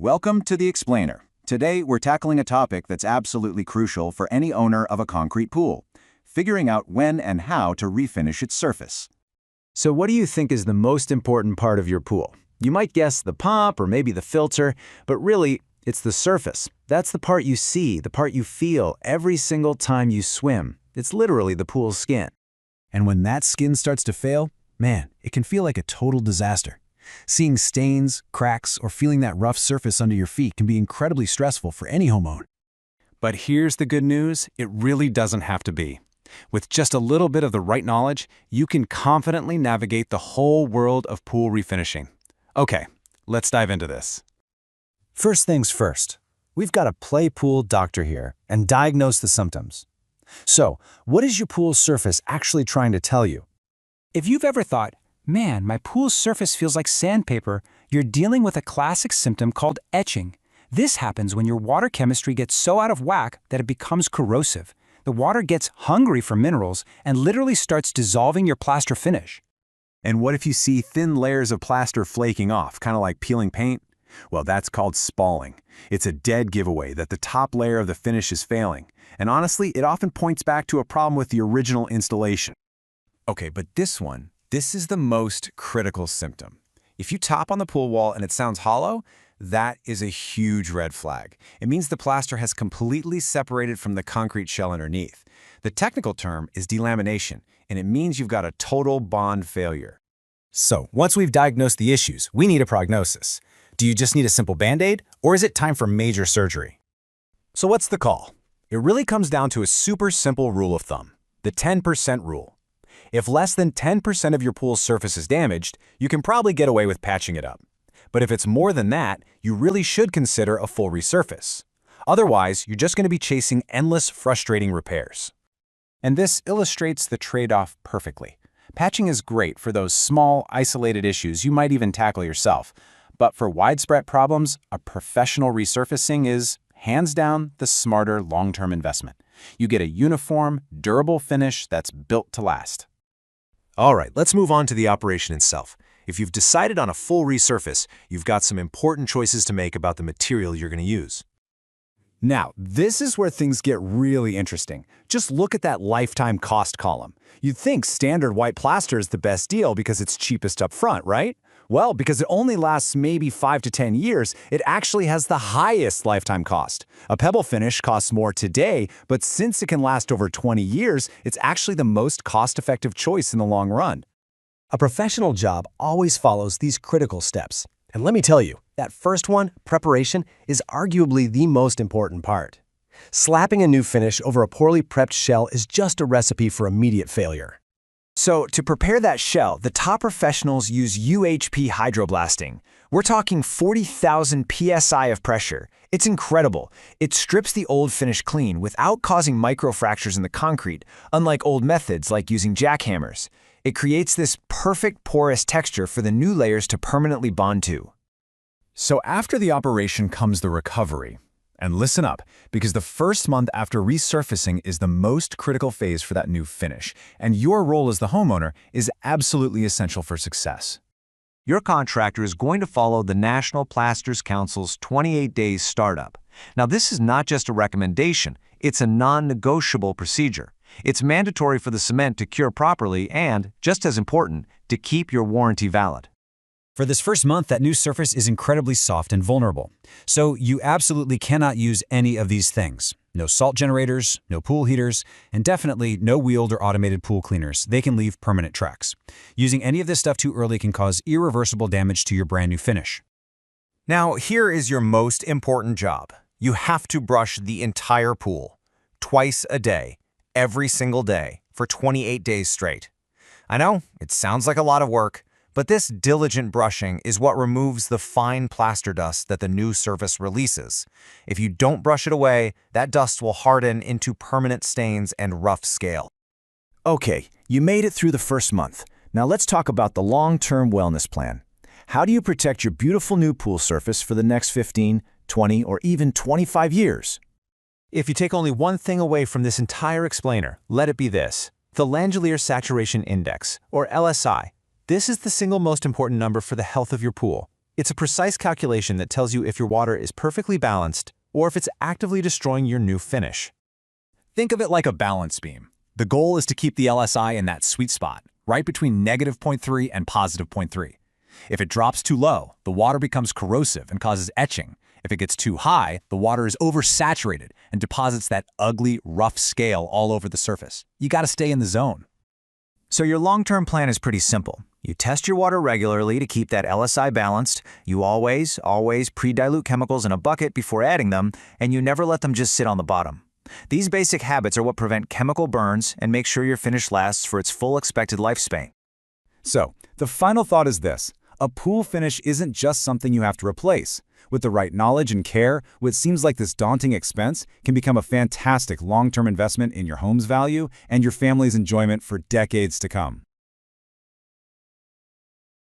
Welcome to The Explainer. Today, we're tackling a topic that's absolutely crucial for any owner of a concrete pool: figuring out when and how to refinish its surface. So what do you think is the most important part of your pool? You might guess the pump or maybe the filter, but really, it's the surface. That's the part you see, the part you feel every single time you swim. It's literally the pool's skin. And when that skin starts to fail, man, it can feel like a total disaster. Seeing stains, cracks, or feeling that rough surface under your feet can be incredibly stressful for any homeowner. But here's the good news, it really doesn't have to be. With just a little bit of the right knowledge, you can confidently navigate the whole world of pool refinishing. Okay, let's dive into this. First things first, we've got to play pool doctor here and diagnose the symptoms. So, what is your pool's surface actually trying to tell you? If you've ever thought, man, my pool's surface feels like sandpaper, you're dealing with a classic symptom called etching. This happens when your water chemistry gets so out of whack that it becomes corrosive. The water gets hungry for minerals and literally starts dissolving your plaster finish. And what if you see thin layers of plaster flaking off, kind of like peeling paint? Well, that's called spalling. It's a dead giveaway that the top layer of the finish is failing. And honestly, it often points back to a problem with the original installation. Okay, but this is the most critical symptom. If you top on the pool wall and it sounds hollow, that is a huge red flag. It means the plaster has completely separated from the concrete shell underneath. The technical term is delamination, and it means you've got a total bond failure. So, once we've diagnosed the issues, we need a prognosis. Do you just need a simple Band-Aid, or is it time for major surgery? So what's the call? It really comes down to a super simple rule of thumb, the 10% rule. If less than 10% of your pool's surface is damaged, you can probably get away with patching it up. But if it's more than that, you really should consider a full resurface. Otherwise, you're just going to be chasing endless, frustrating repairs. And this illustrates the trade-off perfectly. Patching is great for those small, isolated issues you might even tackle yourself. But for widespread problems, a professional resurfacing is, hands down, the smarter long-term investment. You get a uniform, durable finish that's built to last. All right, let's move on to the operation itself. If you've decided on a full resurface, you've got some important choices to make about the material you're going to use. Now, this is where things get really interesting. Just look at that lifetime cost column. You'd think standard white plaster is the best deal because it's cheapest up front, right? Well, because it only lasts maybe 5 to 10 years, it actually has the highest lifetime cost. A pebble finish costs more today, but since it can last over 20 years, it's actually the most cost-effective choice in the long run. A professional job always follows these critical steps. And let me tell you, that first one, preparation, is arguably the most important part. Slapping a new finish over a poorly prepped shell is just a recipe for immediate failure. So, to prepare that shell, the top professionals use UHP hydroblasting. We're talking 40,000 psi of pressure. It's incredible. It strips the old finish clean without causing microfractures in the concrete, unlike old methods like using jackhammers. It creates this perfect porous texture for the new layers to permanently bond to. So after the operation comes the recovery. And listen up, because the first month after resurfacing is the most critical phase for that new finish, and your role as the homeowner is absolutely essential for success. Your contractor is going to follow the National Plasters Council's 28 days startup. Now, this is not just a recommendation, it's a non-negotiable procedure. It's mandatory for the cement to cure properly and, just as important, to keep your warranty valid. For this first month, that new surface is incredibly soft and vulnerable. So you absolutely cannot use any of these things. No salt generators, no pool heaters, and definitely no wheeled or automated pool cleaners. They can leave permanent tracks. Using any of this stuff too early can cause irreversible damage to your brand new finish. Now, here is your most important job. You have to brush the entire pool, twice a day, every single day, for 28 days straight. I know, it sounds like a lot of work, but this diligent brushing is what removes the fine plaster dust that the new surface releases. If you don't brush it away, that dust will harden into permanent stains and rough scale. Okay, you made it through the first month. Now let's talk about the long-term wellness plan. How do you protect your beautiful new pool surface for the next 15, 20, or even 25 years? If you take only one thing away from this entire explainer, let it be this: the Langelier Saturation Index, or LSI. This is the single most important number for the health of your pool. It's a precise calculation that tells you if your water is perfectly balanced or if it's actively destroying your new finish. Think of it like a balance beam. The goal is to keep the LSI in that sweet spot, right between -0.3 and +0.3. If it drops too low, the water becomes corrosive and causes etching. If it gets too high, the water is oversaturated and deposits that ugly, rough scale all over the surface. You gotta stay in the zone. So your long-term plan is pretty simple. You test your water regularly to keep that LSI balanced, you always pre-dilute chemicals in a bucket before adding them, and you never let them just sit on the bottom. These basic habits are what prevent chemical burns and make sure your finish lasts for its full expected lifespan. So, the final thought is this. A pool finish isn't just something you have to replace. With the right knowledge and care, what seems like this daunting expense can become a fantastic long-term investment in your home's value and your family's enjoyment for decades to come.